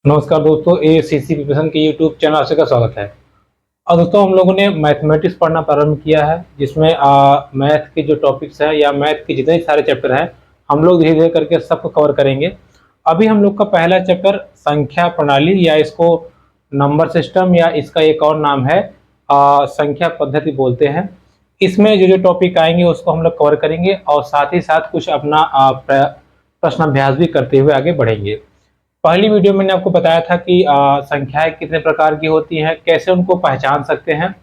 नमस्कार दोस्तों, ACC preparation के यूट्यूब चैनल से का स्वागत है। और दोस्तों, हम लोगों ने मैथमेटिक्स पढ़ना प्रारंभ किया है, जिसमें मैथ के जो टॉपिक्स है या मैथ के जितने सारे चैप्टर हैं हम लोग धीरे धीरे करके सबको कवर करेंगे। अभी हम लोग का पहला चैप्टर संख्या प्रणाली या इसको नंबर सिस्टम या इसका एक और नाम है संख्या पद्धति बोलते हैं। इसमें जो जो टॉपिक आएंगे उसको हम लोग कवर करेंगे और साथ ही साथ कुछ अपना प्रश्नाभ्यास भी करते हुए आगे बढ़ेंगे। पहली वीडियो में मैंने आपको बताया था कि संख्याएं कितने प्रकार की होती हैं, कैसे उनको पहचान सकते हैं।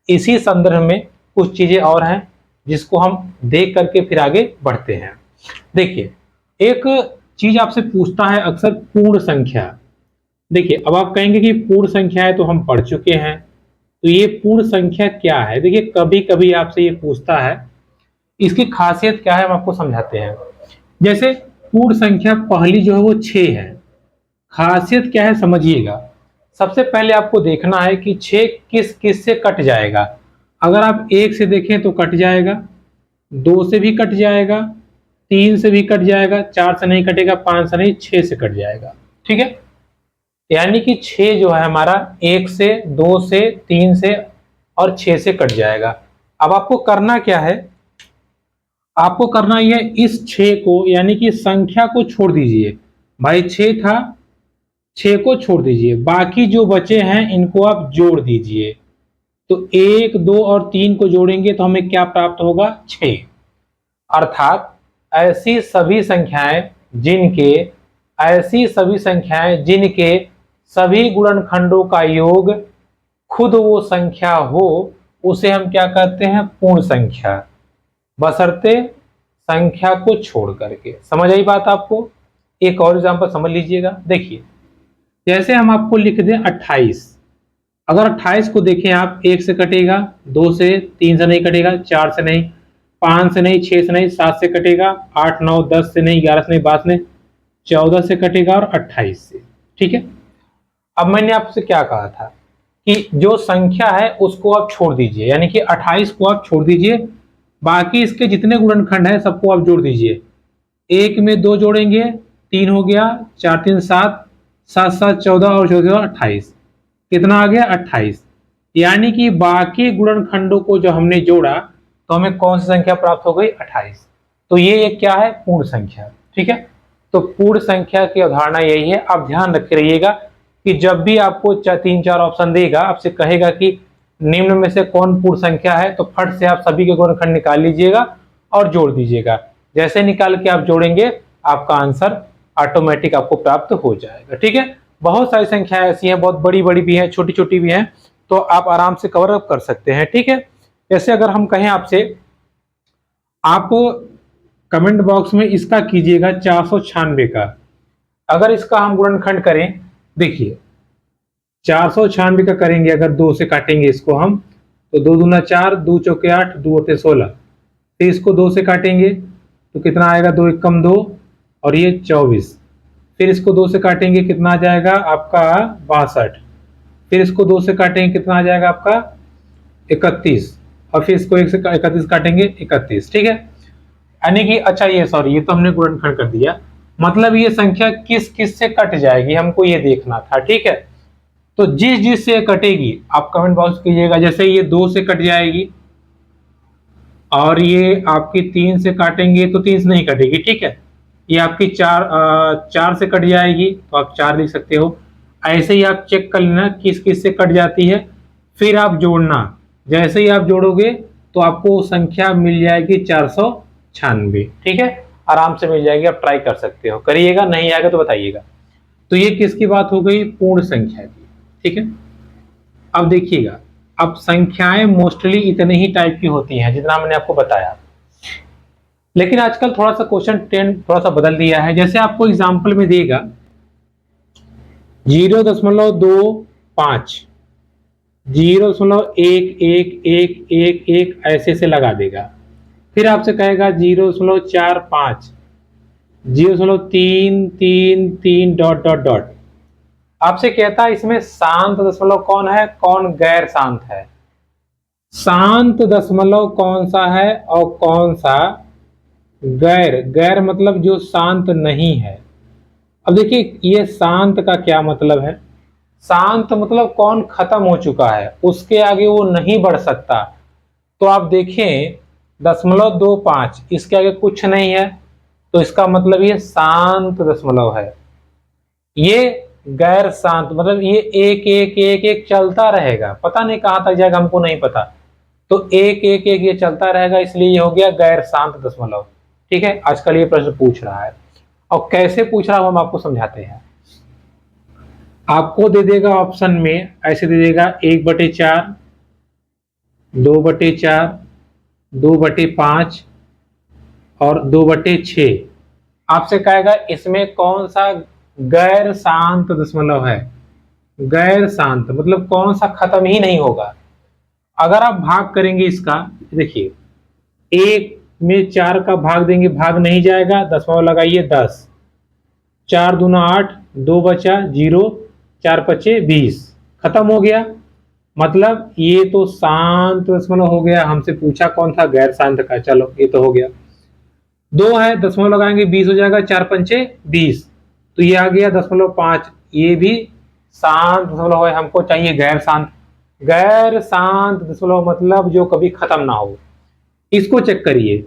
इसी संदर्भ में कुछ चीजें और हैं जिसको हम देख करके फिर आगे बढ़ते हैं। देखिए, एक चीज आपसे पूछता है अक्सर पूर्ण संख्या। देखिए, अब आप कहेंगे कि पूर्ण संख्या है तो हम पढ़ चुके हैं, तो ये पूर्ण संख्या क्या है। देखिए, कभी कभी आपसे ये पूछता है, इसकी खासियत क्या है हम आपको समझाते हैं। जैसे पूर्ण संख्या पहली जो है वो 6 है। खासियत क्या है समझिएगा। सबसे पहले आपको देखना है कि 6 किस किस से कट जाएगा। अगर आप 1 से देखें तो कट जाएगा, 2 से भी कट जाएगा, 3 से भी कट जाएगा, 4 से नहीं कटेगा, 5 से नहीं, 6 से कट जाएगा। ठीक है, यानी कि 6 जो है हमारा 1 से, 2 से, 3 से और 6 से कट जाएगा। अब आपको करना क्या है, आपको करना यह इस 6 को यानी कि संख्या को छोड़ दीजिए। भाई 6 था, 6 को छोड़ दीजिए, बाकी जो बचे हैं इनको आप जोड़ दीजिए। तो 1, 2 और 3 को जोड़ेंगे तो हमें क्या प्राप्त होगा, 6। अर्थात ऐसी सभी संख्याएं जिनके सभी गुणनखंडों का योग खुद वो संख्या हो, उसे हम क्या कहते हैं, पूर्ण संख्या, बशर्ते संख्या को छोड़ करके। समझ आई बात आपको। एक और एग्जांपल समझ लीजिएगा। देखिए, जैसे हम आपको लिख दें 28। अगर 28 को देखें आप, 1 से कटेगा, 2 से, 3 से नहीं कटेगा, 4 से नहीं, 5 से नहीं, 6 से नहीं, 7 से कटेगा, 8, 9, 10 से नहीं, 11 से नहीं, 12 से नहीं, 14 से कटेगा और 28 से। ठीक है, अब मैंने आपसे क्या कहा था कि जो संख्या है उसको आप छोड़ दीजिए, यानी कि 28 को आप छोड़ दीजिए, बाकी इसके जितने गुणनखंड है सबको आप जोड़ दीजिए। 1 में 2 जोड़ेंगे, 3 हो गया, 4 3 7, 7 7 14 और 14 28। कितना आ गया, 28। यानी कि बाकी गुणनखंडों को जो हमने जोड़ा तो हमें कौन सी संख्या प्राप्त हो गई, 28। तो ये एक क्या है, पूर्ण संख्या। ठीक है, तो पूर्ण संख्या की अवधारणा यही है। आप ध्यान रखे रहिएगा कि जब भी आपको 3-4 ऑप्शन देगा, आपसे कहेगा कि निम्न में से कौन पूर्ण संख्या है, तो फट से आप सभी के गुणनखंड निकाल लीजिएगा और जोड़ दीजिएगा। जैसे निकाल के आप जोड़ेंगे, आपका आंसर ऑटोमेटिक आपको प्राप्त हो जाएगा। ठीक है, बहुत सारी संख्याएं ऐसी हैं, बहुत बड़ी बड़ी भी हैं, छोटी छोटी भी हैं, तो आप आराम से कवर अप कर सकते हैं। ठीक है, जैसे अगर हम कहें आपसे, आप कमेंट बॉक्स में इसका कीजिएगा 496 का। अगर इसका हम गुणनखंड करें, देखिए 496 का करेंगे, अगर 2 से काटेंगे इसको हम, तो 2 दूना 4, 2 चौके 8, 2 होते 16। फिर इसको 2 से काटेंगे तो कितना आएगा, 2 एकम 2 और ये 24। फिर इसको 2 से काटेंगे, कितना आ जाएगा आपका 62। फिर इसको 2 से काटेंगे, कितना आ जाएगा आपका 31। और फिर इसको 1 से 31 काटेंगे, 31। ठीक है, यानी कि अच्छा, ये सॉरी, ये तो हमने गुणनखंड कर दिया, मतलब ये संख्या किस किस से कट जाएगी हमको ये देखना था। ठीक है, तो जिस जिस से कटेगी आप कमेंट बॉक्स कीजिएगा। जैसे ये 2 से कट जाएगी और ये आपकी 3 से काटेंगे तो 3 से नहीं कटेगी। ठीक है, ये आपकी 4 से कट जाएगी तो आप 4 लिख सकते हो। ऐसे ही आप चेक कर लेना किस किस से कट जाती है, फिर आप जोड़ना। जैसे ही आप जोड़ोगे तो आपको संख्या मिल जाएगी 496। ठीक है, आराम से मिल जाएगी, आप ट्राई कर सकते हो, करिएगा, नहीं आएगा तो बताइएगा। तो ये किसकी बात हो गई, पूर्ण संख्या की। ठीक है, अब देखिएगा, अब संख्याएं मोस्टली इतने ही टाइप की होती हैं जितना मैंने आपको बताया, लेकिन आजकल थोड़ा सा क्वेश्चन ट्रेंड थोड़ा सा बदल दिया है। जैसे आपको एग्जाम्पल में देगा 0.25, 0.1111 ऐसे से लगा देगा। फिर आपसे कहेगा 0.45, 0.333 डॉट डॉट डॉट। आपसे कहता है इसमें शांत दशमलव कौन है, कौन गैर शांत है। शांत दशमलव कौन सा है और कौन सा गैर। गैर मतलब जो शांत नहीं है। अब देखिए ये शांत का क्या मतलब है। शांत मतलब कौन खत्म हो चुका है, उसके आगे वो नहीं बढ़ सकता। तो आप देखें 0.25 इसके आगे कुछ नहीं है, तो इसका मतलब ये शांत दशमलव है। ये गैर शांत मतलब ये एक एक एक एक चलता रहेगा, पता नहीं कहां तक जाएगा, हमको नहीं पता। तो एक एक एक ये चलता रहेगा, इसलिए ये हो गया गैर शांत दशमलव। ठीक है, आजकल ये प्रश्न पूछ रहा है। और कैसे पूछ रहा हूं हम आपको समझाते हैं। आपको दे देगा ऑप्शन में ऐसे दे देगा 1/4, 2/4, 2/5 और 2/6। आपसे कहेगा इसमें कौन सा गैर शांत दशमलव है। गैर शांत मतलब कौन सा खत्म ही नहीं होगा। अगर आप भाग करेंगे इसका, देखिए 1 में 4 का भाग देंगे, भाग नहीं जाएगा, दशमलव लगाइए 10, 4 दूना 8, 2 बचा 0, 4 पचे 20, खत्म हो गया। मतलब ये तो शांत दशमलव हो गया। हमसे पूछा कौन था, गैर शांत का। चलो ये तो हो गया। 2 है, दशमलव लगाएंगे 20 हो जाएगा, 4 पंचे 20, तो ये आ गया 0.5। ये भी शांत दशमलव है, हमको चाहिए गैर शांत। गैर शांत दशमलव मतलब जो कभी खत्म ना हो। इसको चेक करिए,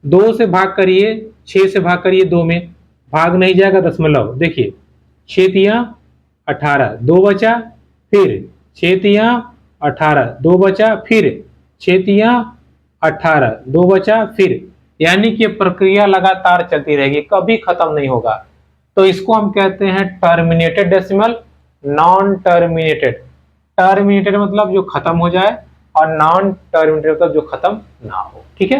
2 से भाग करिए, 6 से भाग करिए, 2 में भाग नहीं जाएगा दशमलव। देखिए 6 तिया 18, 2 बचा, फिर 6 तिया 18, 2 बचा, फिर 6 तिया 18, 2 बचा, फिर, यानी कि प्रक्रिया लगातार चलती रहेगी, कभी खत्म नहीं होगा। तो इसको हम कहते हैं terminated decimal, non terminated. Terminated मतलब जो खत्म हो जाए, और नॉन टर्मिनेटेड मतलब जो खत्म ना हो। ठीक है,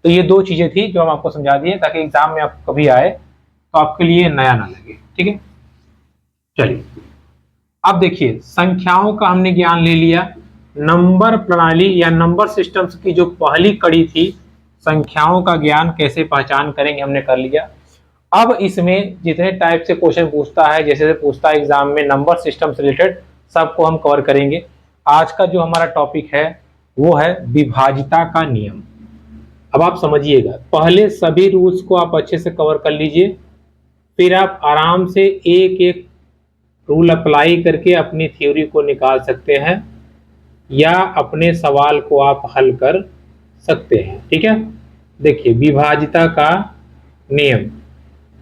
तो ये दो चीजें थी जो हम आपको समझा दिए, ताकि एग्जाम में आप कभी आए तो आपके लिए नया ना लगे। ठीक है, चलिए अब देखिए संख्याओं का हमने ज्ञान ले लिया। नंबर प्रणाली या नंबर सिस्टम्स की जो पहली कड़ी थी, संख्याओं का ज्ञान कैसे पहचान करेंगे, हमने कर लिया। अब इसमें जितने टाइप से क्वेश्चन पूछता है, जैसे पूछता है एग्जाम में नंबर सिस्टम से रिलेटेड, सबको हम कवर करेंगे। आज का जो हमारा टॉपिक है वो है विभाजिता का नियम। अब आप समझिएगा, पहले सभी रूल्स को आप अच्छे से कवर कर लीजिए, फिर आप आराम से एक एक रूल अप्लाई करके अपनी थ्योरी को निकाल सकते हैं, या अपने सवाल को आप हल कर सकते हैं। ठीक है, देखिए विभाजिता का नियम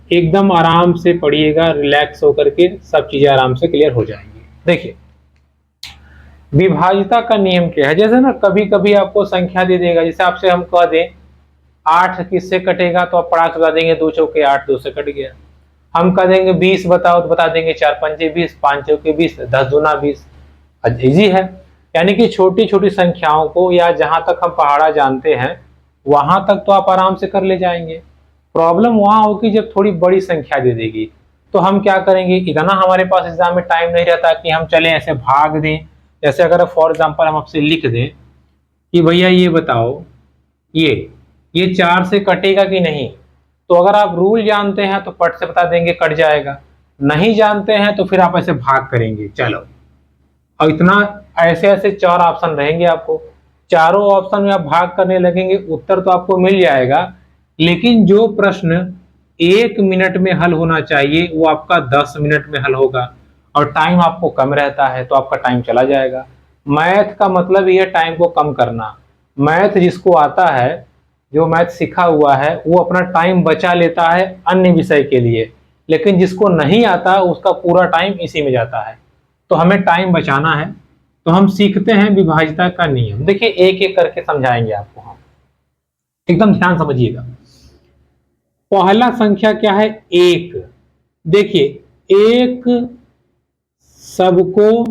एकदम आराम से पढ़िएगा, रिलैक्स होकर के, सब चीजें आराम से क्लियर हो जाएंगी। देखिए विभाजिता का नियम क्या है। जैसे ना कभी कभी आपको संख्या दे देगा, जैसे आपसे हम कह दें 8 किससे कटेगा, तो आप पढ़ा बता देंगे 2 चौके 8, 2 से कट गया। हम कह देंगे 20 बताओ, तो बता देंगे 4 पंचे 20, 5 चौके 20, 10 दूना 20। इजी है। यानी कि छोटी छोटी संख्याओं को, या जहां तक हम पहाड़ा जानते हैं वहां तक तो आप आराम से कर ले जाएंगे। प्रॉब्लम वहां होगी जब थोड़ी बड़ी संख्या दे देगी, तो हम क्या करेंगे, इतना हमारे पास एग्जाम में टाइम नहीं रहता कि हम चले ऐसे भाग दें। जैसे अगर फॉर एग्जांपल हम आपसे लिख दें कि भैया ये बताओ ये 4 से कटेगा कि नहीं, तो अगर आप रूल जानते हैं तो पट से बता देंगे कट जाएगा, नहीं जानते हैं तो फिर आप ऐसे भाग करेंगे। चलो, और इतना ऐसे ऐसे 4 ऑप्शन रहेंगे आपको, चारों ऑप्शन में आप भाग करने लगेंगे, उत्तर तो आपको मिल जाएगा, लेकिन जो प्रश्न 1 मिनट में हल होना चाहिए वो आपका 10 मिनट में हल होगा, और टाइम आपको कम रहता है तो आपका टाइम चला जाएगा। मैथ का मतलब ये टाइम को कम करना। मैथ जिसको आता है, जो मैथ सीखा हुआ है, वो अपना टाइम बचा लेता है अन्य विषय के लिए, लेकिन जिसको नहीं आता उसका पूरा टाइम इसी में जाता है। तो हमें टाइम बचाना है, तो हम सीखते हैं विभाजिता का नियम। देखिए एक एक करके समझाएंगे आपको हम, एकदम ध्यान समझिएगा। पहला संख्या क्या है, 1। देखिए 1 सबको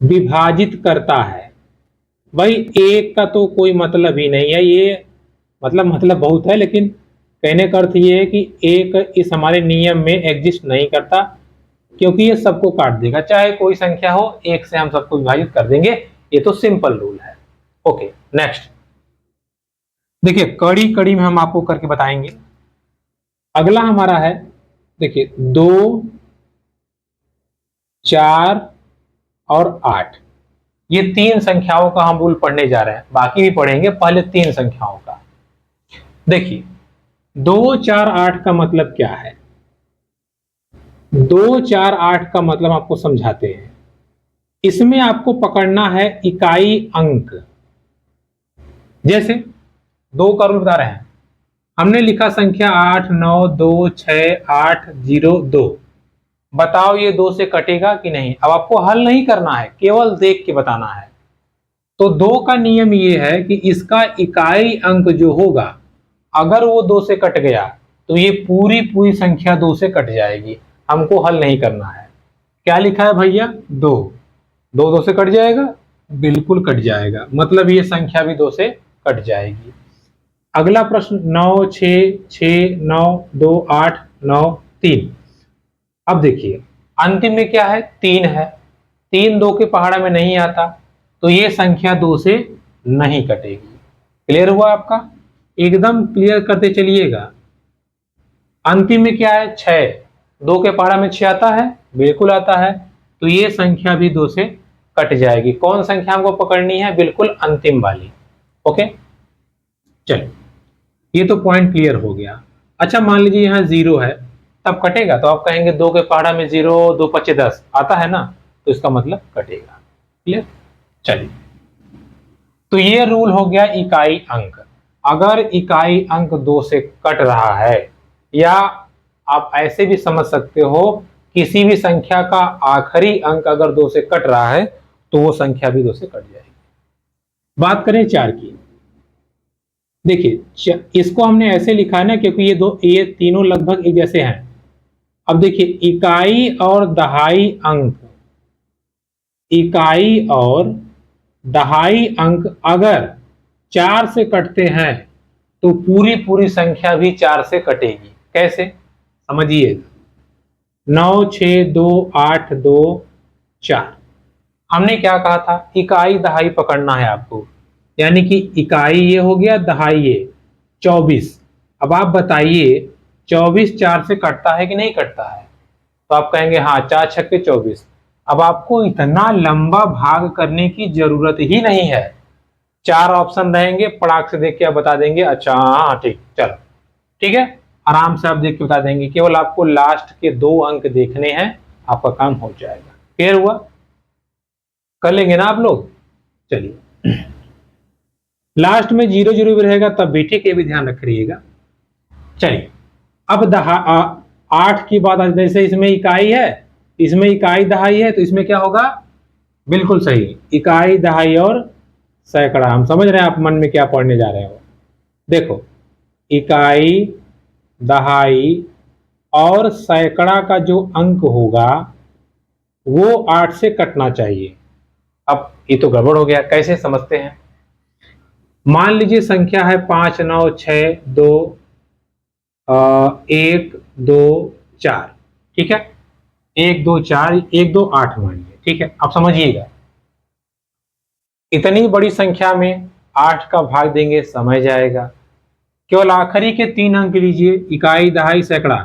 विभाजित करता है। भाई 1 का तो कोई मतलब ही नहीं है, ये मतलब बहुत है, लेकिन कहने का अर्थ ये है कि 1 इस हमारे नियम में एग्जिस्ट नहीं करता, क्योंकि ये सबको काट देगा, चाहे कोई संख्या हो, 1 से हम सबको विभाजित कर देंगे। ये तो सिंपल रूल है। ओके, नेक्स्ट देखिए कड़ी कड़ी में हम आपको करके बताएंगे। अगला हमारा है, देखिए 2, 4 और 8, ये 3 संख्याओं का हम रूल पढ़ने जा रहे हैं, बाकी भी पढ़ेंगे, पहले 3 संख्याओं का। देखिए 2, 4, 8 का मतलब क्या है। 2 4 8 का मतलब आपको समझाते हैं। इसमें आपको पकड़ना है इकाई अंक। जैसे 2 का रूल बता रहे हैं, हमने लिखा संख्या 8 9 2 6 8 0 2। बताओ ये 2 से कटेगा कि नहीं। अब आपको हल नहीं करना है, केवल देख के बताना है। तो 2 का नियम ये है कि इसका इकाई अंक जो होगा, अगर वो 2 से कट गया तो ये पूरी पूरी संख्या 2 से कट जाएगी। हमको हल नहीं करना है। क्या लिखा है भैया? 2। 2 से कट जाएगा, बिल्कुल कट जाएगा, मतलब ये संख्या भी 2 से कट जाएगी। अगला प्रश्न 9 6 6 9 2 8 9 3। अब देखिए अंतिम में क्या है? 3 है। 3 2 के पहाड़ा में नहीं आता, तो ये संख्या 2 से नहीं कटेगी। क्लियर हुआ आपका? एकदम क्लियर करते चलिएगा। अंतिम में क्या है? 6। 2 के पहाड़ा में 6 आता है, बिल्कुल आता है, तो ये संख्या भी 2 से कट जाएगी। कौन संख्या हमको पकड़नी है? बिल्कुल अंतिम वाली। ओके, चलिए ये तो पॉइंट क्लियर हो गया। अच्छा मान लीजिए यहाँ 0 है, तब कटेगा? तो आप कहेंगे 2 के पहाड़ा में 0, 2 5 10 आता है ना, तो इसका मतलब कटेगा। क्लियर? चलिए, तो ये रूल हो गया इकाई अंक। अगर इकाई अंक 2 से कट रहा है, या आप ऐसे भी समझ सकते हो, किसी भी संख्या का आखिरी अंक अगर 2 से कट रहा है तो वो संख्या भी 2 से कट जाएगी। बात करें 4 की। देखिए इसको हमने ऐसे लिखा है ना, क्योंकि ये तीनों लगभग एक जैसे हैं। अब देखिए इकाई और दहाई अंक, इकाई और दहाई अंक अगर 4 से कटते हैं तो पूरी पूरी संख्या भी 4 से कटेगी। कैसे? समझिए। 9 6 2 8 2 4। हमने क्या कहा था? इकाई दहाई पकड़ना है आपको, यानी कि इकाई ये हो गया, दहाई ये 24। अब आप बताइए 24 4 से कटता है कि नहीं कटता है? तो आप कहेंगे हाँ, 4 छक्के 24। अब आपको इतना लंबा भाग करने की जरूरत ही नहीं है। 4 ऑप्शन रहेंगे, पड़ाक से देख के आप बता देंगे अच्छा हाँ ठीक, चलो ठीक है, आराम से आप देख के बता देंगे। केवल आपको लास्ट के 2 अंक देखने हैं, आपका काम हो जाएगा। क्लियर हुआ? कर लेंगे ना आप लोग? चलिए लास्ट में 0 0 भी रहेगा तब भी ठीक है, भी ध्यान रखिएगा। चलिए अब 8 की बात, जैसे इसमें इकाई है, इसमें इकाई दहाई है, तो इसमें क्या होगा? बिल्कुल सही, इकाई दहाई और सैकड़ा। हम समझ रहे हैं आप मन में क्या पढ़ने जा रहे हो। देखो इकाई दहाई और सैकड़ा का जो अंक होगा वो 8 से कटना चाहिए। अब ये तो गड़बड़ हो गया, कैसे समझते हैं? मान लीजिए संख्या है 5 9 6 2 1 2 4। ठीक है, 1 2 4 1 2 8 मानिए। ठीक है, अब समझिएगा, इतनी बड़ी संख्या में 8 का भाग देंगे समय जाएगा। केवल आखिरी के 3 अंक लीजिए, इकाई दहाई सैकड़ा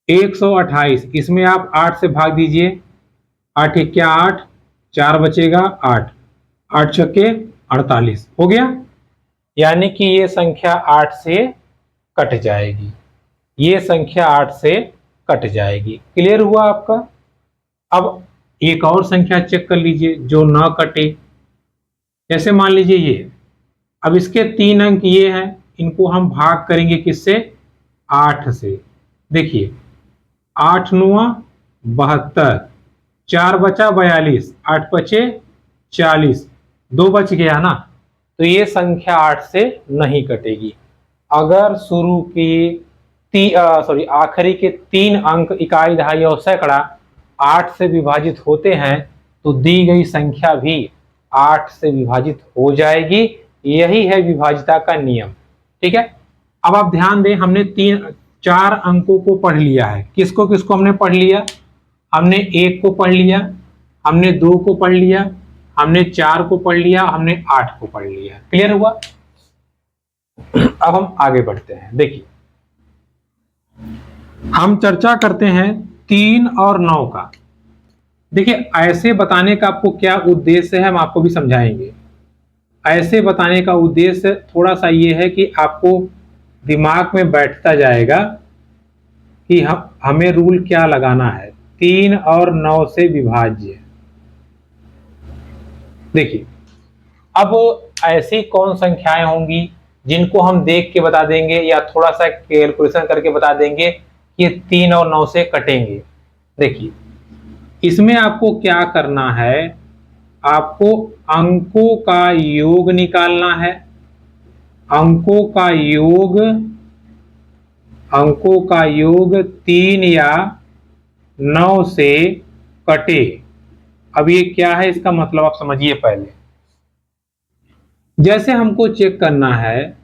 128। इसमें आप 8 से भाग दीजिए, 8 क्या 8, 4 बचेगा 8, 8 छक्के 48 हो गया। यानी कि ये संख्या 8 से कट जाएगी, ये संख्या 8 से कट जाएगी। क्लियर हुआ आपका? अब एक और संख्या चेक कर लीजिए जो ना कटे। जैसे मान लीजिए ये, अब इसके 3 अंक ये हैं, इनको हम भाग करेंगे किससे? 8 से। देखिए 8 9 72, 4 बचा 42, 8 बचे 40, 2 बच गया ना, तो ये संख्या 8 से नहीं कटेगी। अगर शुरू के आखिरी के 3 अंक इकाई दहाई और सैकड़ा 8 से विभाजित होते हैं तो दी गई संख्या भी 8 से विभाजित हो जाएगी। यही है विभाजिता का नियम। ठीक है, अब आप ध्यान दें, हमने 4 अंकों को पढ़ लिया है। किसको किसको हमने पढ़ लिया? हमने 1 को पढ़ लिया, हमने 2 को पढ़ लिया, हमने 4 को पढ़ लिया, हमने 8 को पढ़ लिया। क्लियर हुआ? अब हम आगे बढ़ते हैं। देखिए हम चर्चा करते हैं 3 और 9 का। देखिए ऐसे बताने का आपको क्या उद्देश्य है, हम आपको भी समझाएंगे। ऐसे बताने का उद्देश्य थोड़ा सा ये है कि आपको दिमाग में बैठता जाएगा कि हमें रूल क्या लगाना है, 3 और 9 से विभाज्य। देखिए अब ऐसी कौन संख्याएं होंगी जिनको हम देख के बता देंगे या थोड़ा सा कैलकुलेशन करके बता देंगे कि ये 3 और 9 से कटेंगे। देखिए इसमें आपको क्या करना है, आपको अंकों का योग निकालना है। अंकों का योग 3 या 9 से कटे। अब ये क्या है, इसका मतलब आप समझिए। पहले जैसे हमको चेक करना है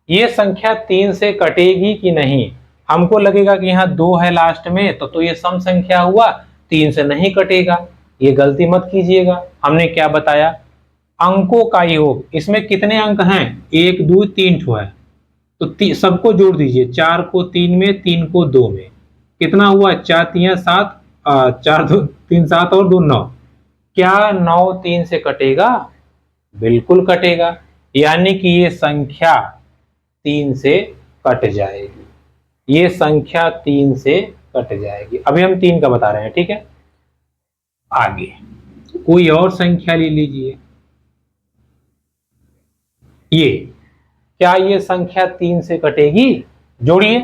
ये संख्या 3 से कटेगी कि नहीं। हमको लगेगा कि यहाँ 2 है लास्ट में, तो ये सम संख्या हुआ, 3 से नहीं कटेगा। ये गलती मत कीजिएगा। हमने क्या बताया, अंकों का योग। इसमें कितने अंक हैं, 1 2 3 ठो है, तो सबको जोड़ दीजिए। 4 को 3 में, 3 को 2 में, कितना हुआ, 4 3 7, 4 2 3 7 और 2 9। क्या 9 3 से कटेगा? बिल्कुल कटेगा। यानी कि ये संख्या 3 से कट जाएगी। ये संख्या 3 से कट जाएगी। अभी हम 3 का बता रहे हैं, ठीक है। आगे कोई और संख्या ले लीजिए। ये क्या ये संख्या 3 से कटेगी? जोड़िए,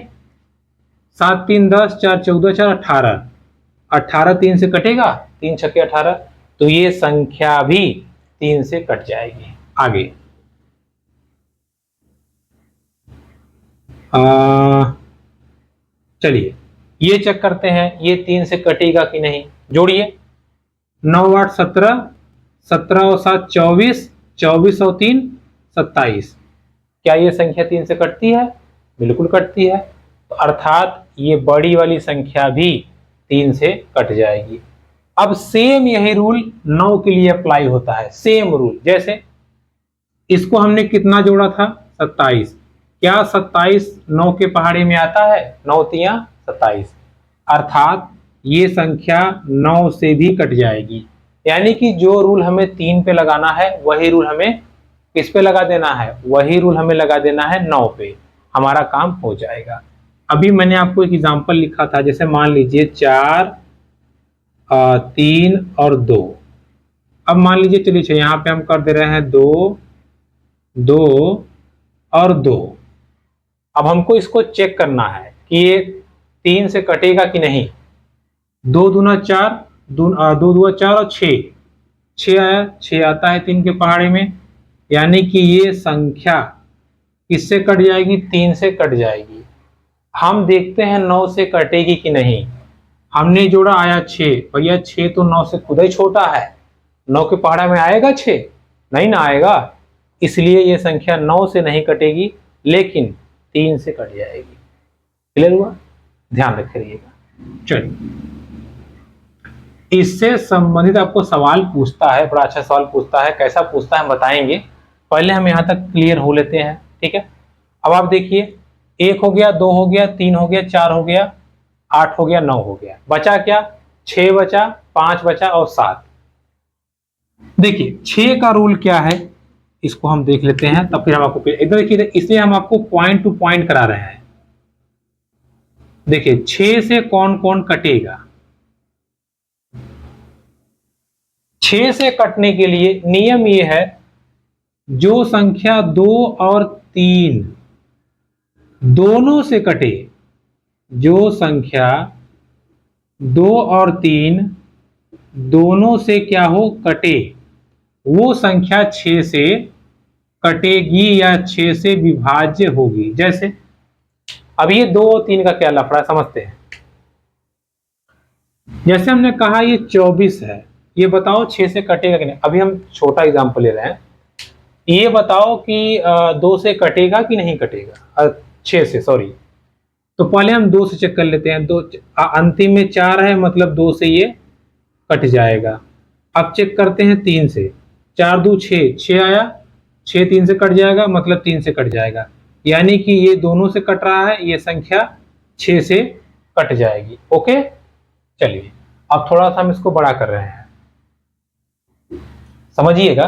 7 3 10, 4 14, 4 18, 18 3 से कटेगा, 3 छक्के 18, तो ये संख्या भी 3 से कट जाएगी। आगे चलिए ये चेक करते हैं, ये 3 से कटेगा कि नहीं। जोड़िए, 9 8 17, 17 और 7 24, 24 और 3 27। क्या ये संख्या 3 से कटती है? बिल्कुल कटती है। तो अर्थात ये बड़ी वाली संख्या भी 3 से कट जाएगी। अब सेम यही रूल 9 के लिए अप्लाई होता है। सेम रूल, जैसे इसको हमने कितना जोड़ा था, 27। क्या 27 9 के पहाड़े में आता है? 9 तिया 27। अर्थात ये संख्या 9 से भी कट जाएगी। यानी कि जो रूल हमें 3 पे लगाना है वही रूल हमें किस पे लगा देना है, वही रूल हमें लगा देना है 9 पे। हमारा काम हो जाएगा। अभी मैंने आपको एक एग्जांपल लिखा था, जैसे मान लीजिए 4 3 और 2। अब मान लीजिए, चलिए यहाँ पे हम कर दे रहे हैं 2 2 और 2। अब हमको इसको चेक करना है कि ये 3 से कटेगा कि नहीं। 2 दूना 4, 2 दूना 4 और 6, 6 आया, 6 आता है 3 के पहाड़े में। यानी कि ये संख्या किससे कट जाएगी? 3 से कट जाएगी। हम देखते हैं 9 से कटेगी कि नहीं। हमने जोड़ा, आया 6। भैया 6 तो 9 से खुद ही छोटा है, 9 के पहाड़ा में आएगा 6? नहीं ना आएगा। इसलिए ये संख्या 9 से नहीं कटेगी, लेकिन 3 से कट जाएगी। क्लियर हुआ? ध्यान रखिएगा। चलिए, इससे संबंधित आपको सवाल पूछता है, बड़ा अच्छा सवाल पूछता है। कैसा पूछता है बताएंगे, पहले हम यहां तक क्लियर हो लेते हैं, ठीक है। अब आप देखिए, 1 हो गया, 2 हो गया, 3 हो गया, 4 हो गया, 8 हो गया, 9 हो गया, बचा क्या? 6 बचा, 5 बचा और 7। देखिए 6 का रूल क्या है, इसको हम देख लेते हैं, तब फिर हम आपको इधर देखिए, इसलिए हम आपको पॉइंट टू पॉइंट करा रहे हैं। देखिए 6 से कौन कौन कटेगा। 6 से कटने के लिए नियम ये है, जो संख्या 2 और 3 दोनों से कटे, जो संख्या 2 और 3 दोनों से क्या हो, कटे, वो संख्या 6 से कटेगी या 6 से विभाज्य होगी। जैसे अब ये 2 और 3 का क्या लफड़ा समझते हैं। जैसे हमने कहा ये 24 है, ये बताओ 6 से कटेगा कि नहीं। अभी हम छोटा एग्जांपल ले रहे हैं, ये बताओ कि 2 से कटेगा कि नहीं कटेगा, 6 से, सॉरी। तो पहले हम 2 से चेक कर लेते हैं। 2 अंतिम में 4 है, मतलब 2 से ये कट जाएगा। अब चेक करते हैं 3 से, 4 2 6, 6 आया, 6 3 से कट जाएगा, मतलब 3 से कट जाएगा। यानी कि ये दोनों से कट रहा है, ये संख्या 6 से कट जाएगी। ओके, चलिए अब थोड़ा सा हम इसको बड़ा कर रहे हैं, समझिएगा।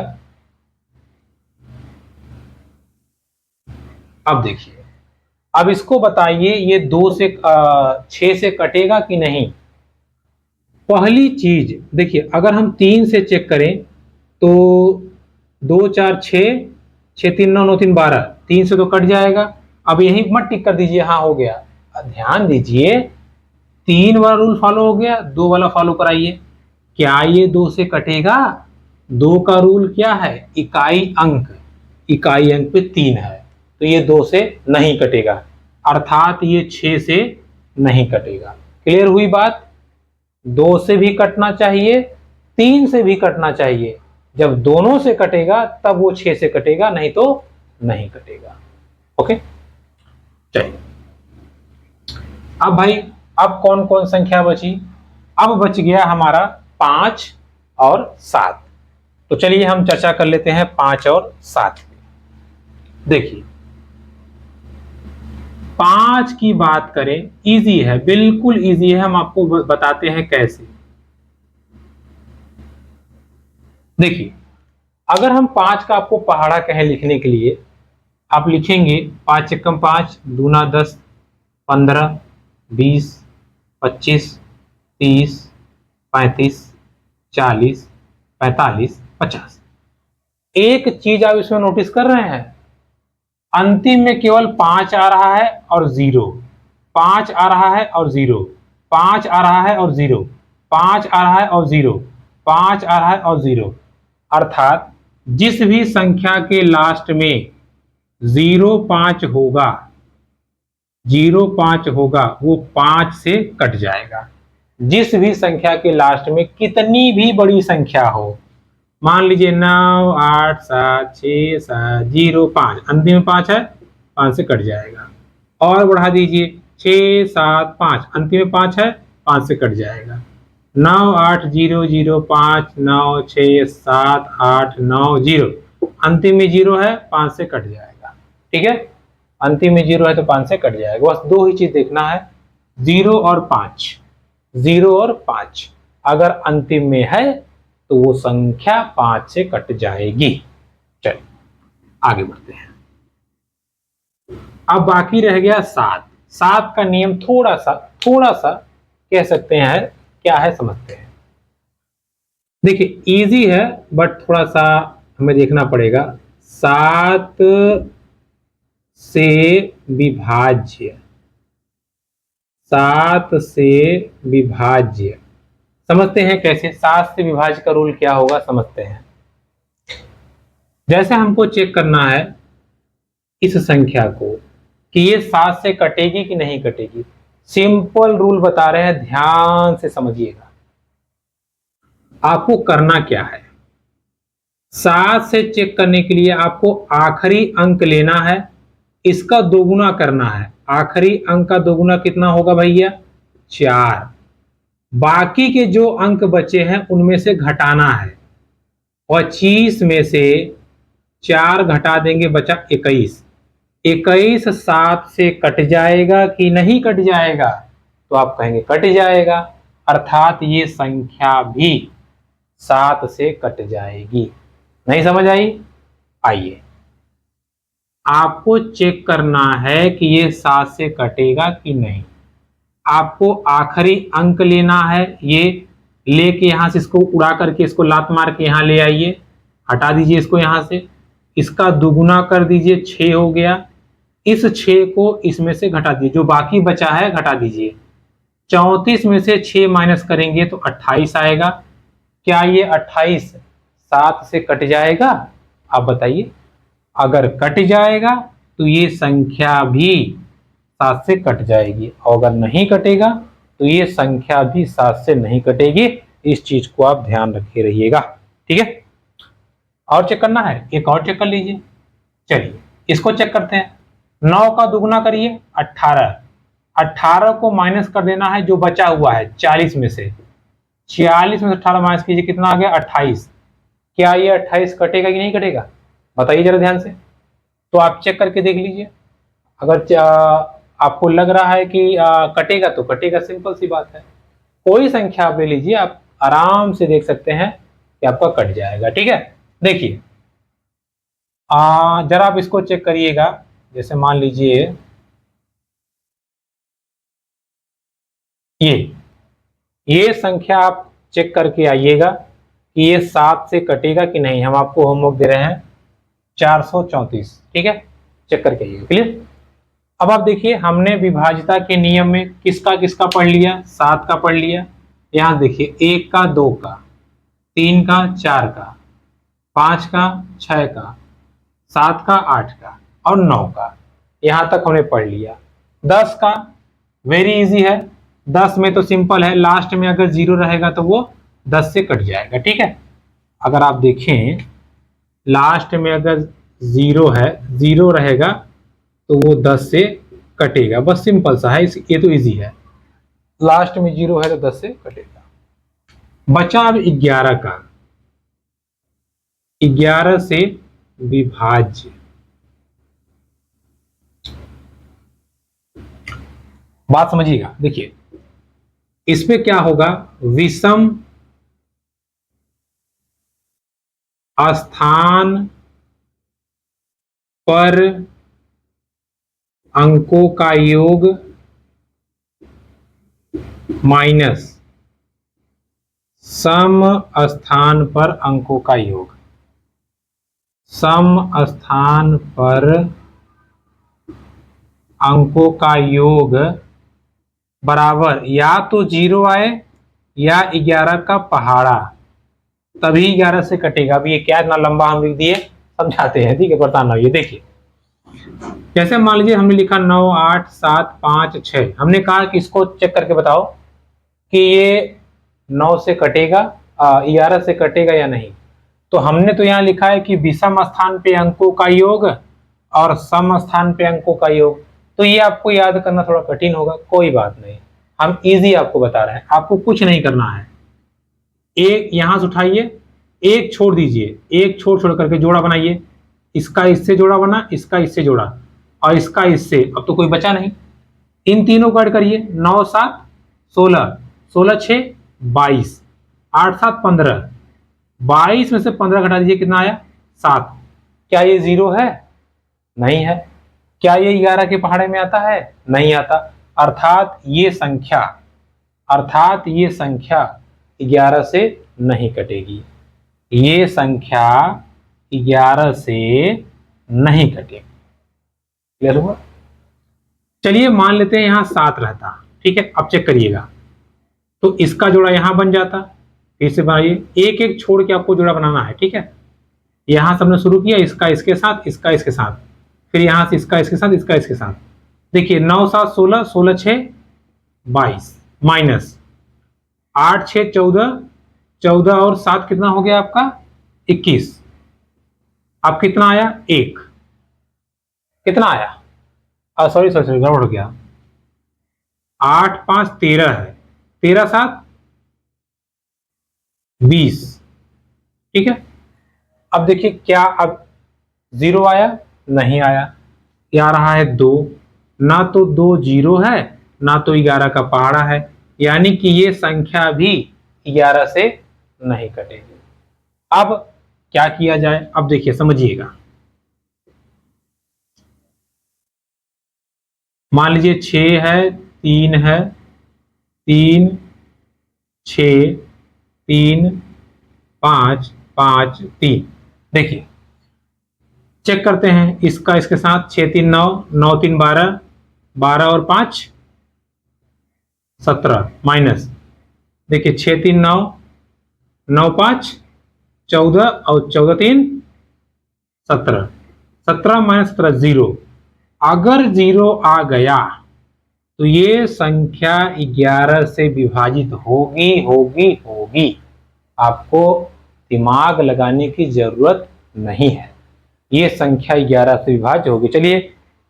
अब देखिए अब इसको बताइए ये 6 से कटेगा कि नहीं। पहली चीज देखिए, अगर हम 3 से चेक करें तो 2 4 6, 6 3 9 9 3 12, 3 से तो कट जाएगा। अब यही मत टिक कर दीजिए, हाँ हो गया। ध्यान दीजिए, 3 वाला रूल फॉलो हो गया, 2 वाला फॉलो कराइए। क्या ये 2 से कटेगा? 2 का रूल क्या है? इकाई अंक, इकाई अंक पे 3 है, तो ये 2 से नहीं कटेगा, अर्थात ये 6 से नहीं कटेगा। क्लियर हुई बात? 2 से भी कटना चाहिए, 3 से भी कटना चाहिए। जब दोनों से कटेगा तब वो 6 से कटेगा, नहीं तो नहीं कटेगा। ओके, चलिए अब भाई, अब कौन कौन संख्या बची? अब बच गया हमारा 5 और 7। तो चलिए हम चर्चा कर लेते हैं 5 और 7। देखिए 5 की बात करें, इजी है, बिल्कुल इजी है, हम आपको बताते हैं कैसे। देखिए अगर हम 5 का आपको पहाड़ा कहें लिखने के लिए, आप लिखेंगे 5 एकम 5, दूना 10, 15, 20, 25, 30, 35, 40, 45, 50। एक चीज आप इसमें नोटिस कर रहे हैं, अंतिम में केवल 5 आ रहा है और 0, 5 आ रहा है और 0, 5 आ रहा है और 0, 5 आ रहा है और 0, 5 आ रहा है और 0। अर्थात जिस भी संख्या के लास्ट में 05 होगा, 05 होगा, वो 5 से कट जाएगा। जिस भी संख्या के लास्ट में कितनी भी बड़ी संख्या हो, मान लीजिए 9 8 7 6 7 0 5, अंतिम में 5 है, 5 से कट जाएगा। और बढ़ा दीजिए 6 7 5, अंतिम में 5 है, 5 से कट जाएगा। 9 8 0 0 5 9 6 7 8 9 0, अंतिम में 0 है, 5 से कट जाएगा। ठीक है, अंतिम में 0 है तो 5 से कट जाएगा। बस 2 ही चीज देखना है, 0 और 5, 0 और 5। अगर अंतिम में है तो वो संख्या 5 से कट जाएगी। चलिए आगे बढ़ते हैं। अब बाकी रह गया 7। 7 का नियम थोड़ा सा कह सकते हैं क्या है, समझते हैं। देखिए इजी है बट थोड़ा सा हमें देखना पड़ेगा। 7 से विभाज्य, 7 से विभाज्य समझते हैं कैसे। 7 से विभाज्य का रूल क्या होगा समझते हैं। जैसे हमको चेक करना है इस संख्या को कि ये 7 से कटेगी कि नहीं कटेगी, सिंपल रूल बता रहे हैं, ध्यान से समझिएगा। आपको करना क्या है, 7 से चेक करने के लिए आपको आखिरी अंक लेना है, इसका दोगुना करना है। आखिरी अंक का दोगुना कितना होगा भैया? 4। बाकी के जो अंक बचे हैं उनमें से घटाना है। 25 में से 4 घटा देंगे, बचा 21। 21 7 से कट जाएगा कि नहीं कट जाएगा? तो आप कहेंगे कट जाएगा, अर्थात ये संख्या भी 7 से कट जाएगी। नहीं समझ आई? आइए आपको चेक करना है कि ये 7 से कटेगा कि नहीं। आपको आखिरी अंक लेना है, ये लेके यहां से इसको उड़ा करके इसको लात मार के यहां ले आइए, हटा दीजिए इसको यहां से, इसका दुगुना कर दीजिए, 6 हो गया। इस 6 को इसमें से घटा दीजिए, जो बाकी बचा है घटा दीजिए। 34 में से 6 माइनस करेंगे तो 28 आएगा। क्या ये 28 7 से कट जाएगा? आप बताइए। अगर कट जाएगा तो ये संख्या भी 7 से कट जाएगी, और अगर नहीं कटेगा तो ये संख्या भी 7 से नहीं कटेगी। इस चीज को आप ध्यान रखे रहिएगा। ठीक है, और चेक करना है, एक और चेक कर लीजिए। चलिए इसको चेक करते हैं। 9 का दुगुना करिए, 18। 18 को माइनस कर देना है जो बचा हुआ है 40 में से। 46 में से 18 माइनस कीजिए, कितना आ गया? 28। क्या ये 28 कटेगा कि नहीं कटेगा? बताइए जरा ध्यान से। तो आप चेक करके देख लीजिए, अगर आपको लग रहा है कि कटेगा तो कटेगा, सिंपल सी बात है। कोई संख्या आप ले लीजिए, आप आराम से देख सकते हैं कि आपका कट जाएगा। ठीक है, देखिए जरा आप इसको चेक करिएगा। जैसे मान लीजिए ये संख्या आप चेक करके आइएगा कि ये 7 से कटेगा कि नहीं। हम आपको होमवर्क दे रहे हैं 434, ठीक है, चेक करके आइएगा। क्लियर। अब आप देखिए, हमने विभाज्यता के नियम में किसका किसका पढ़ लिया, 7 का पढ़ लिया। यहां देखिए 1 का, 2 का, 3 का, 4 का, 5 का, 6 का, 7 का, 8 का और 9 का, यहां तक हमने पढ़ लिया। 10 का वेरी इजी है, 10 में तो सिंपल है, लास्ट में अगर 0 रहेगा तो वो 10 से कट जाएगा, ठीक है। अगर आप देखें लास्ट में अगर 0 है, 0 रहेगा तो वो 10 से कटेगा, बस सिंपल सा है, ये तो इजी है। लास्ट में 0 है तो 10 से कटेगा। बचा अब 11 का, 11 से विभाज्य। बात समझिएगा, देखिए इसमें क्या होगा, विषम स्थान पर अंकों का योग माइनस सम स्थान पर अंकों का योग। सम स्थान पर अंकों का योग बराबर या तो 0 आए या 11 का पहाड़ा, तभी 11 से कटेगा। अभी ये क्या इतना लंबा हम लिख दिए, समझाते हैं, ठीक है, परेशान ना होइए। देखिए जैसे मान लीजिए हमने लिखा 9, 8, 7, 5, 6, हमने कहा कि इसको चेक करके बताओ कि ये 9 से कटेगा, 11 से कटेगा या नहीं। तो हमने तो यहाँ लिखा है कि विषम स्थान पे अंकों का योग और सम स्थान पे अंकों का योग, तो ये आपको याद करना थोड़ा कठिन होगा, कोई बात नहीं, हम इजी आपको बता रहे हैं। आपको कुछ नहीं करना है, एक यहां से उठाइए, एक छोड़ दीजिए, एक छोड़ करके जोड़ा बनाइए, इसका इससे जोड़ा बना, इसका इससे जोड़ा और इसका इससे, अब तो कोई बचा नहीं। इन तीनों को ऐड करिए, 9, 7, 16, 16, 6, 22, 8, 7, 15, 22 में से 15 घटा दीजिए, कितना आया, 7। क्या ये 0 है, नहीं है। क्या ये 11 के पहाड़े में आता है, नहीं आता। अर्थात ये संख्या 11 से नहीं कटेगी, ये संख्या 11 से नहीं कटेगी। क्लियर हुआ। चलिए मान लेते हैं यहां 7 रहता, ठीक है। अब चेक करिएगा, तो इसका जोड़ा यहां बन जाता, फिर से बनाइए, एक एक छोड़ के आपको जोड़ा बनाना है, ठीक है। यहां से हमने शुरू किया, इसका इसके साथ, इसका इसके साथ, फिर यहां से इसका इसके साथ, इसका इसके साथ। देखिए 9, 7, 16, 16, 6, 22 माइनस 8, 6, 14, 14 और 7 कितना हो गया आपका, 21। अब कितना आया, 1, कितना आया, सॉरी गड़बड़ हो गया, 8, 5, 13 है, 13, 7, 20, ठीक है। अब देखिए क्या, अब 0 आया, नहीं आया, क्या आ रहा है 2, ना तो 2 0 है, ना तो 11 का पहाड़ा है, यानी कि ये संख्या भी 11 से नहीं कटेगी। अब क्या किया जाए, अब देखिए समझिएगा, मान लीजिए 6 है, 3 है, 3, 6, 3, 5, 5, 3। देखिए चेक करते हैं, इसका इसके साथ 6, 3, 9, 9, 3, 12, 12 और 5 17 माइनस, देखिए 6, 3, 9, 9, 5, 14 और 14, 3, 17, 17 माइनस 17 0। अगर 0 आ गया तो ये संख्या 11 से विभाजित होगी होगी होगी, आपको दिमाग लगाने की जरूरत नहीं है, ये संख्या 11 से विभाज्य होगी। चलिए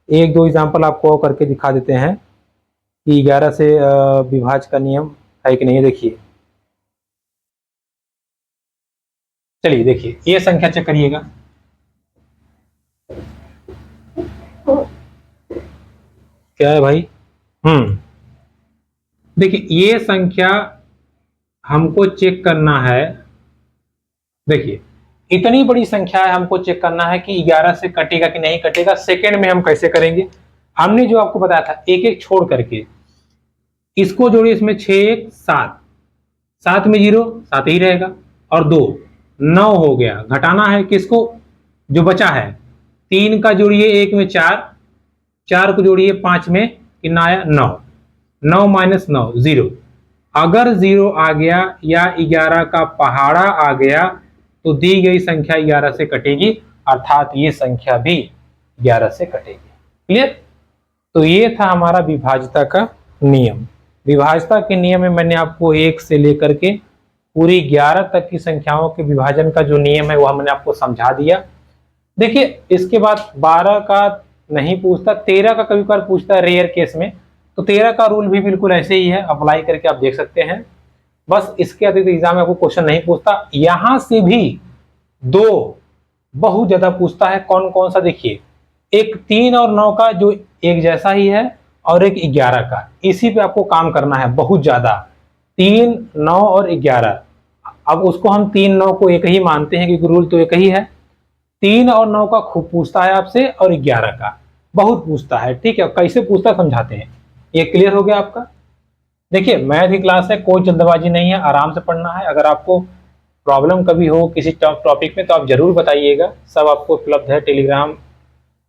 1-2 एग्जांपल आपको करके दिखा देते हैं कि 11 से विभाज्य का नियम है कि नहीं। देखिए चलिए देखिए, ये संख्या चेक करिएगा, क्या है भाई, देखिए ये संख्या हमको चेक करना है। देखिए इतनी बड़ी संख्या है, हमको चेक करना है कि 11 से कटेगा कि नहीं कटेगा। सेकंड में हम कैसे करेंगे, हमने जो आपको बताया था एक एक छोड़ करके, इसको जोड़िए, इसमें 6 1 7, 7 में 0 7 ही रहेगा, और 2 9 हो गया। घटाना है किसको, जो बचा है। 3 का जोड़िए 1 में 4, 4 को जोड़िए 5 में, कितना आया 9, 9 माइनस 9 0। अगर 0 आ गया या 11 का पहाड़ा आ गया तो दी गई संख्या 11 से कटेगी, अर्थात ये संख्या भी 11 से कटेगी। क्लियर। तो ये था हमारा विभाज्यता का नियम। विभाज्यता के नियम में मैंने आपको 1 से लेकर के पूरी 11 तक की संख्याओं के विभाजन का जो नियम है वो हमने आपको समझा दिया। देखिए इसके बाद 12 का नहीं पूछता, 13 का कभी कभार पूछता है रेयर केस में, तो 13 का रूल भी बिल्कुल ऐसे ही है, अप्लाई करके आप देख सकते हैं। बस इसके अतिरिक्त एग्जाम में आपको क्वेश्चन नहीं पूछता। यहां से भी 2 बहुत ज्यादा पूछता है। कौन कौन सा, देखिए एक 3 और 9 का जो एक जैसा ही है, और एक 11 का, इसी पे आपको काम करना है बहुत ज्यादा। 3 9 और 11, अब उसको हम 3 9 को एक ही मानते हैं क्योंकि रूल तो एक ही है। 3 और 9 का खूब पूछता है आपसे, और 11 का बहुत पूछता है। ठीक है, कैसे पूछता है समझाते हैं। ये क्लियर हो गया आपका। देखिए मैथ की क्लास है, कोई जल्दबाजी नहीं है, आराम से पढ़ना है। अगर आपको प्रॉब्लम कभी हो किसी टॉपिक में तो आप जरूर बताइएगा, सब आपको उपलब्ध है। टेलीग्राम,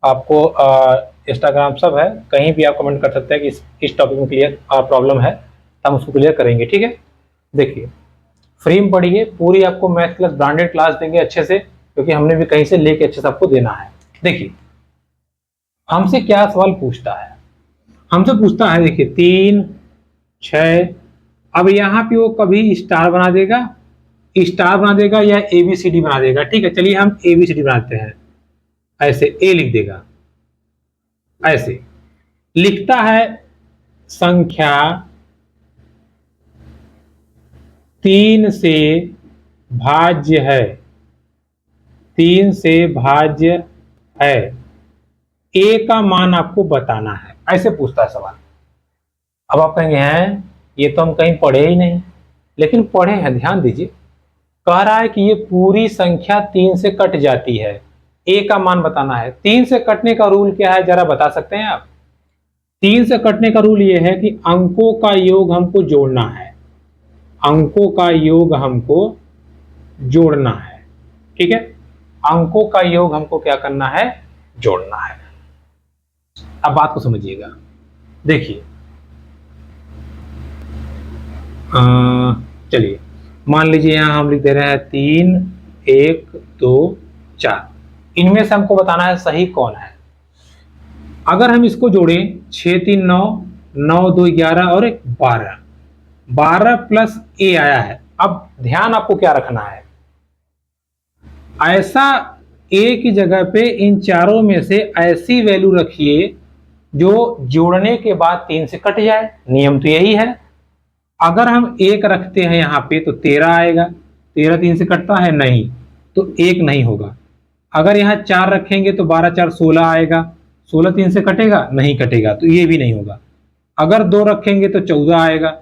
आपको इंस्टाग्राम सब है, कहीं भी आप कमेंट कर सकते हैं कि इस टॉपिक में क्लियर प्रॉब्लम है, तो हम उसको क्लियर करेंगे। ठीक है, देखिए फ्री में पढ़िए, पूरी आपको मैथ क्लास ब्रांडेड क्लास देंगे अच्छे से, क्योंकि हमने भी कहीं से लेके अच्छे से आपको देना है। देखिए हमसे क्या सवाल पूछता है, हमसे पूछता है, देखिए 3 6, अब यहाँ पे वो कभी स्टार बना देगा, स्टार बना देगा या ABCD बना देगा। ठीक है, चलिए हम ABCD बनाते हैं। ऐसे A लिख देगा, ऐसे लिखता है संख्या 3 से भाज्य है, 3 से भाज्य है, A का मान आपको बताना है, ऐसे पूछता है सवाल। अब आप कहेंगे हैं ये तो हम कहीं पढ़े ही नहीं, लेकिन पढ़े हैं, ध्यान दीजिए। कह रहा है कि ये पूरी संख्या 3 से कट जाती है, A का मान बताना है। 3 से कटने का रूल क्या है, जरा बता सकते हैं आप। 3 से कटने का रूल ये है कि अंकों का योग हमको जोड़ना है, अंकों का योग हमको जोड़ना है। ठीक है, अंकों का योग हमको क्या करना है, जोड़ना है। अब बात को समझिएगा। देखिए चलिए मान लीजिए यहां हम लिख दे रहे हैं 3 1 2 4, इनमें से हमको बताना है सही कौन है। अगर हम इसको जोड़ें 6 3 9 9 2 11 और 1 12, 12 प्लस A आया है। अब ध्यान आपको क्या रखना है, ऐसा A की जगह पे इन चारों में से ऐसी वैल्यू रखिए जो जोड़ने के बाद 3 से कट जाए। नियम तो यही है। अगर हम 1 रखते हैं यहाँ पे तो 13 आएगा, 13 3 से कटता है नहीं, तो 1 नहीं होगा। अगर यहाँ 4 रखेंगे तो 12 4 16 आएगा, 16 3 से कटेगा नहीं, कटेगा, तो ये भी नहीं होगा। अगर 2 रखेंगे तो 14 आएगा,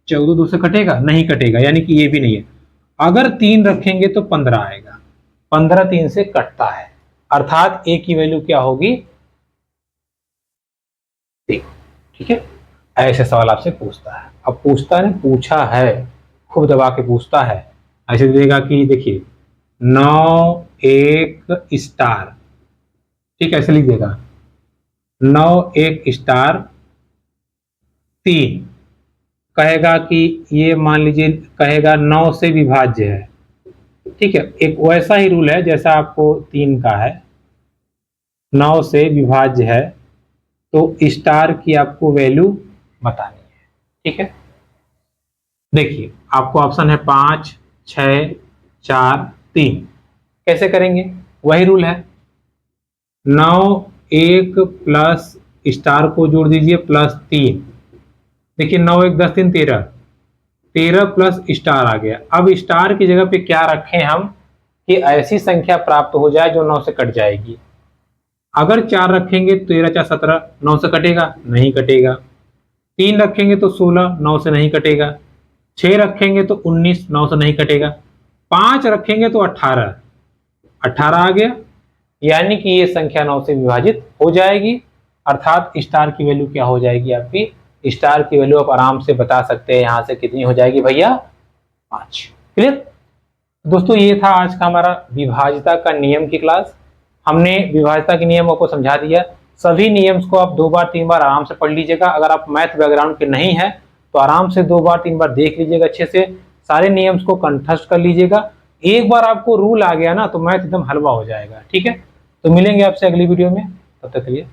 14 2 से कटेगा नहीं, कटेगा, यानी कि ये भी नहीं है। अगर 3 रखेंगे तो 15 आएगा, 15 3 से कटता है, अर्थात A की वैल्यू क्या होगी, ठीक है। ऐसे सवाल आपसे पूछता है। अब पूछता है, पूछा है, खूब दबा के पूछता है। ऐसे देगा कि देखिए 9 1 स्टार, ठीक है, ऐसे लिख देगा 9 1 स्टार 3, कहेगा कि ये मान लीजिए कहेगा 9 से विभाज्य है। ठीक है, एक वैसा ही रूल है जैसा आपको 3 का है, 9 से विभाज्य है, तो स्टार की आपको वैल्यू बतानी है। ठीक है, देखिए आपको ऑप्शन है 5 6 4 3। कैसे करेंगे, वही रूल है, 9 1 प्लस स्टार को जोड़ दीजिए प्लस 3। देखिए 9 1 10 3 13, 13 प्लस स्टार आ गया। अब स्टार की जगह पे क्या रखें हम कि ऐसी संख्या प्राप्त हो जाए जो 9 से कट जाएगी। अगर 4 रखेंगे तो 13 4 17, 9 से कटेगा नहीं, कटेगा। 3 रखेंगे तो 16, 9 से नहीं कटेगा। 6 रखेंगे तो 19, 9 से नहीं कटेगा। 5 रखेंगे तो 18, 18 आ गया, यानी कि ये संख्या 9 से विभाजित हो जाएगी, अर्थात स्टार की वैल्यू क्या हो जाएगी आपकी स्टार की वैल्यू आप आराम से बता सकते हैं, यहाँ से कितनी हो जाएगी भैया 5। क्लियर दोस्तों, ये था आज का हमारा विभाज्यता का नियम की क्लास। हमने विभाज्यता के नियमों को समझा दिया। सभी नियम्स को आप 2 बार 3 बार आराम से पढ़ लीजिएगा। अगर आप मैथ बैकग्राउंड के नहीं है तो आराम से 2 बार 3 बार देख लीजिएगा, अच्छे से सारे नियम्स को कंठस्थ कर लीजिएगा। एक बार आपको रूल आ गया ना तो मैथ एकदम हलवा हो जाएगा। ठीक है, तो मिलेंगे आपसे अगली वीडियो में, तब तक के लिए।